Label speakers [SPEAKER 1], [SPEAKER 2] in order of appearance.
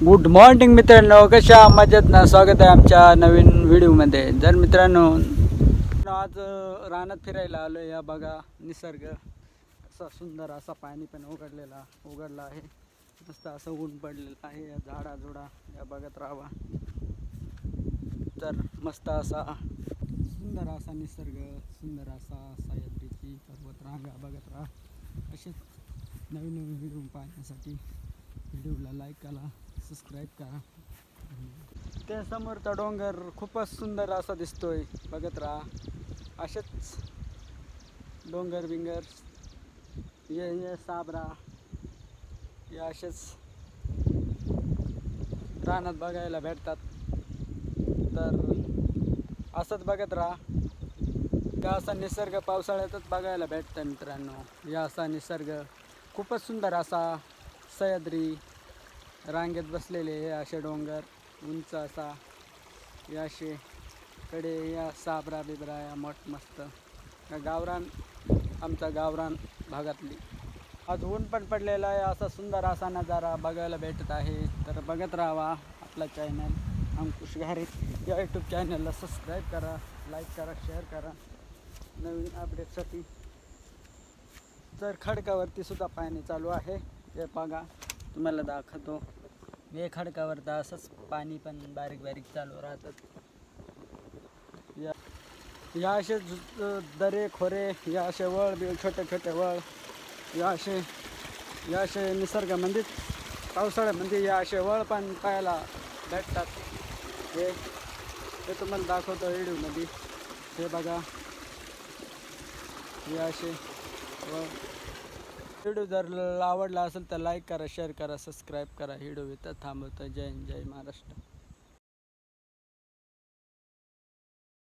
[SPEAKER 1] Good morning मित्रांनो, कशा मजेत ना. स्वागत आहे आमच्या नवीन व्हिडिओमध्ये. जर मित्रांनो आज रानात फिरायला आलो. या बघा निसर्ग असा सुंदर असा, पाणी पण उघडला आहे. मस्त असं ऊन पडलेलं आहे. या झाडाझुडा या बघत राहावा. तर मस्त असा सुंदर असा निसर्ग, सुंदर असा सह्याद्रीची पर्वत रांगा बघत राहा. असेच नवीन नवीन व्हिडिओ पाहण्यासाठी व्हिडिओला लाईक करा, सबस्क्राईब करा. त्या समोरचा डोंगर खूपच सुंदर असा दिसतोय, बघत राहा. असेच डोंगर बिंगर ये साबरा या असेच रानात बघायला भेटतात. तर असंच बघत राहा. या असा निसर्ग पावसाळ्यातच बघायला भेटतं मित्रांनो. या असा निसर्ग खूपच सुंदर असा, सह्याद्री रांगेत बसलेले हे असे डोंगर उंच असा, या असे कडे या साबरा बिबरा या मोठ मस्त गावरान, आमचा गावरान भागातली. आज ऊन पण पडलेला आहे. असा सुंदर असा नजारा बघायला भेटत आहे. तर बघत राहावा आपला चॅनल अंकुश घारे या यूट्यूब चॅनलला सबस्क्राईब करा, लाईक करा, शेअर करा नवीन अपडेटसाठी. तर खडकावरती सुद्धा पाणी चालू आहे. हे बघा, तुम्हाला दाखवतो. हे खडकावरती असंच पाणी पण बारीक बारीक चालू राहतात. या असे दरे खोरे, या असे वळ बिळ, छोटे छोटे वळ, या असे निसर्गामध्ये पावसाळ्यामध्ये या असे वळ पण पाहायला भेटतात. हे तुम्हाला दाखवतो व्हिडिओमध्ये. हे बघा, या असे वळ. व्हिडिओ जर आवडला असेल तर लाईक करा, शेअर करा, सबस्क्राईब करा. व्हिडिओ इथं थांबवतो. जय हिंद, जय महाराष्ट्र.